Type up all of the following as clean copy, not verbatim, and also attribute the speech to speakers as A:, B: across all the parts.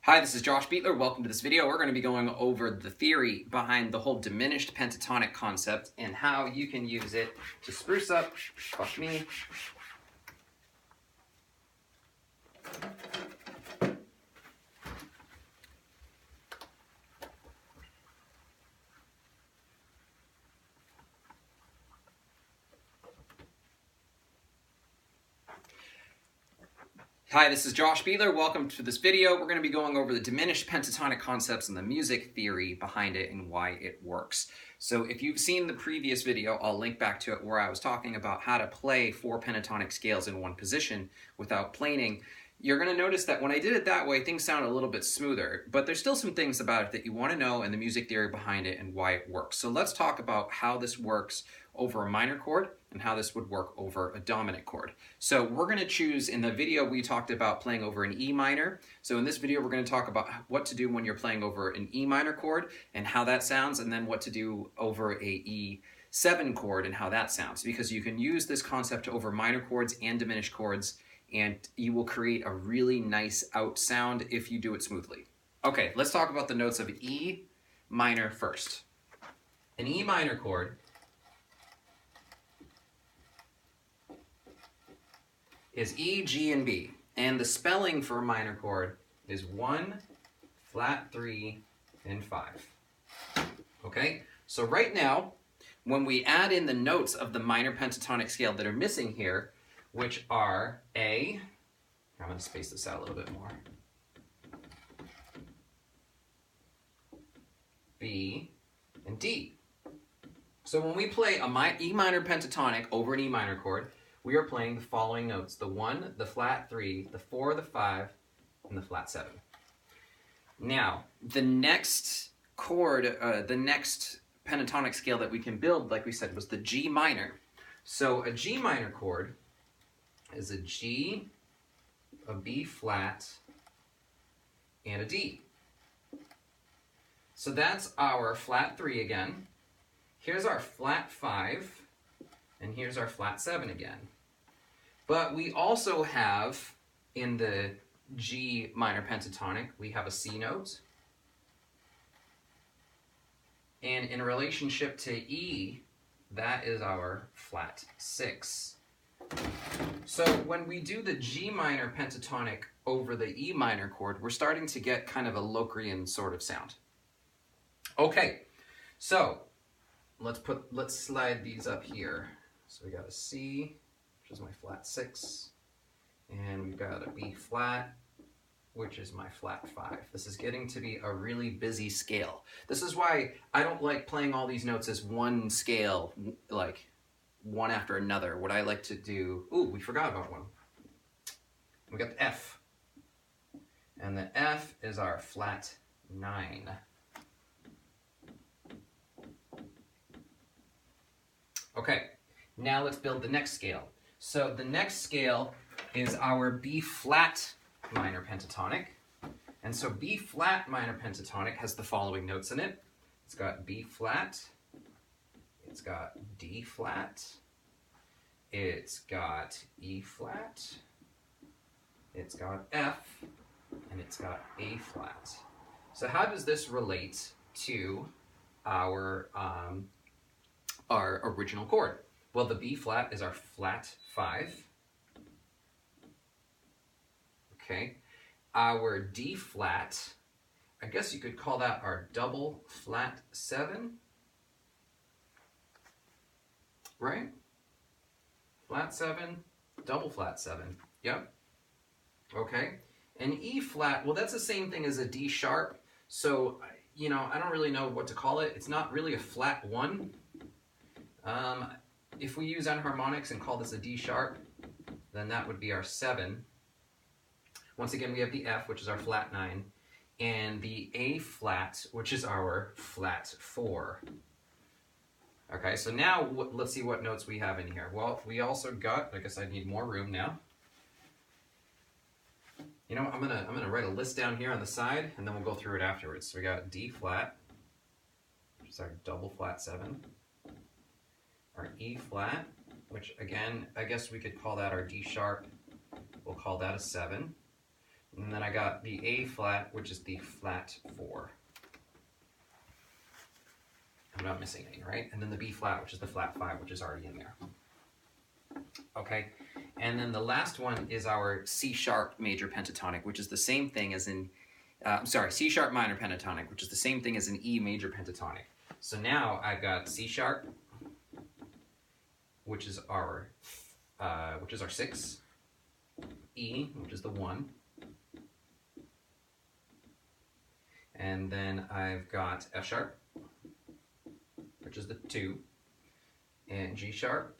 A: Hi, this is Josh Beatler. Welcome to this video. We're going to be going over the theory behind the whole diminished pentatonic concept and how you can use it to spruce up, fuck me, Hi, this is Josh Beatler. Welcome to this video. We're going to be going over the diminished pentatonic concepts and the music theory behind it and why it works. So if you've seen the previous video, I'll link back to it where I was talking about how to play 4 pentatonic scales in one position without planing. You're going to notice that when I did it that way, things sound a little bit smoother, but there's still some things about it that you want to know and the music theory behind it and why it works. So let's talk about how this works over a minor chord and how this would work over a dominant chord. So we're going to choose, in the video we talked about playing over an E minor. So in this video we're going to talk about what to do when you're playing over an E minor chord and how that sounds, and then what to do over a E7 chord and how that sounds, because you can use this concept over minor chords and diminished chords and you will create a really nice out sound if you do it smoothly. Okay, let's talk about the notes of E minor first. An E minor chord is E, G, and B. And the spelling for a minor chord is 1, flat 3, and 5. Okay, so right now, when we add in the notes of the minor pentatonic scale that are missing here, which are A, I'm going to space this out a little bit more, B, and D. So when we play a E minor pentatonic over an E minor chord, we are playing the following notes: the 1, the flat 3, the 4, the 5, and the flat 7. Now, the next chord, the next pentatonic scale that we can build, like we said, was the G minor. So a G minor chord is a G, a B flat, and a D. So that's our flat 3 again. Here's our flat 5, and here's our flat 7 again. But we also have, in the G minor pentatonic, we have a C note. And in relationship to E, that is our flat 6. So when we do the G minor pentatonic over the E minor chord, we're starting to get kind of a Locrian sort of sound. Okay, so let's slide these up here. So we got a C, which is my flat 6, and we've got a B flat, which is my flat 5. This is getting to be a really busy scale. This is why I don't like playing all these notes as one scale, like one after another. What I like to do, ooh, we forgot about one. We got the F, and the F is our flat 9. Okay, now let's build the next scale. So the next scale is our B flat minor pentatonic. And so B flat minor pentatonic has the following notes in it. It's got B flat, it's got D flat, it's got E flat, it's got F, and it's got A flat. So how does this relate to our original chord? Well, the B flat is our flat 5. Okay. Our D flat, I guess you could call that our double flat 7. Right? Flat 7, double flat 7. Yep. Okay. And E flat, well, that's the same thing as a D sharp. So, you know, I don't really know what to call it. It's not really a flat 1. If we use enharmonics and call this a D sharp, then that would be our 7. Once again, we have the F, which is our flat 9, and the A flat, which is our flat 4. Okay, so now let's see what notes we have in here. Well, we also got, I guess I need more room now. You know, I'm gonna write a list down here on the side, and then we'll go through it afterwards. So we got D flat, which is our double flat 7. Our E flat, which again, I guess we could call that our D sharp. We'll call that a 7. And then I got the A flat, which is the flat 4. I'm not missing any, right? And then the B flat, which is the flat 5, which is already in there. Okay, and then the last one is our C sharp major pentatonic, which is the same thing as in, C sharp minor pentatonic, which is the same thing as an E major pentatonic. So now I've got C sharp, which is our 6, E, which is the 1, and then I've got F sharp, which is the 2, and G sharp,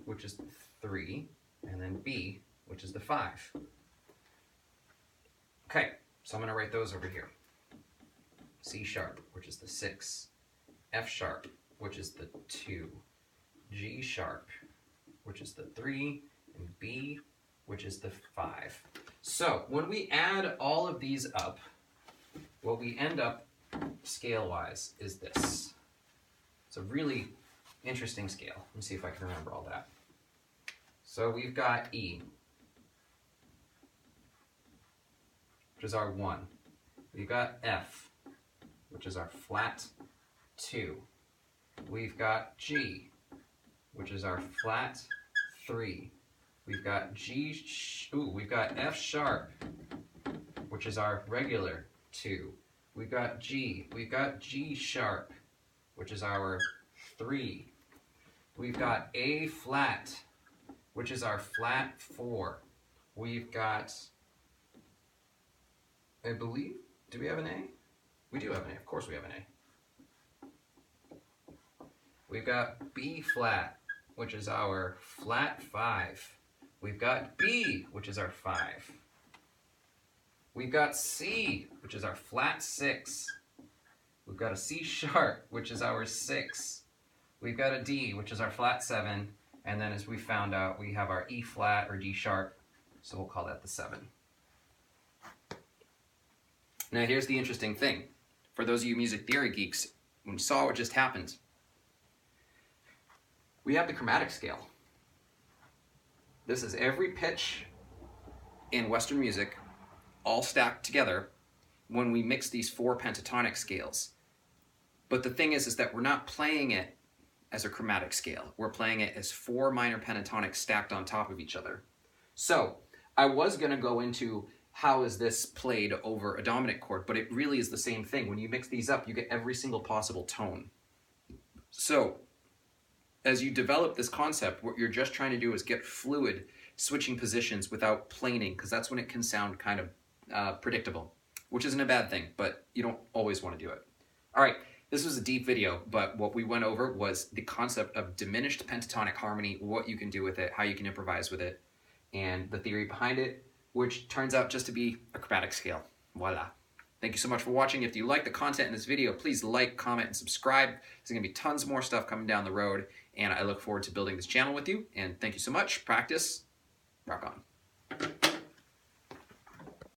A: which is 3, and then B, which is the 5. Okay, so I'm going to write those over here. C sharp, which is the 6, F sharp, which is the 2, G sharp, which is the 3, and B, which is the 5. So when we add all of these up, what we end up scale-wise is this. It's a really interesting scale. Let me see if I can remember all that. So we've got E, which is our 1. We've got F, which is our flat 2. We've got G, which is our flat 3. We've got we've got F sharp, which is our regular 2. We've got G sharp, which is our 3. We've got A flat, which is our flat 4. We've got, I believe, do we have an A? We do have an A, of course we have an A. We've got B flat, which is our flat 5. We've got B, which is our 5. We've got C, which is our flat 6. We've got a C sharp, which is our 6. We've got a D, which is our flat 7. And then as we found out, we have our E flat or D sharp, so we'll call that the 7. Now here's the interesting thing. For those of you music theory geeks, when you saw what just happened, we have the chromatic scale. This is every pitch in Western music all stacked together when we mix these 4 pentatonic scales. But the thing is that we're not playing it as a chromatic scale. We're playing it as 4 minor pentatonics stacked on top of each other. So I was going to go into how is this played over a dominant chord, but it really is the same thing. When you mix these up, you get every single possible tone. So as you develop this concept, what you're just trying to do is get fluid switching positions without planing, because that's when it can sound kind of predictable, which isn't a bad thing, but you don't always want to do it. All right, this was a deep video, but what we went over was the concept of diminished pentatonic harmony, what you can do with it, how you can improvise with it, and the theory behind it, which turns out just to be a chromatic scale. Voila. Thank you so much for watching. If you like the content in this video, please like, comment, and subscribe. There's going to be tons more stuff coming down the road, and I look forward to building this channel with you. And thank you so much. Practice. Rock on.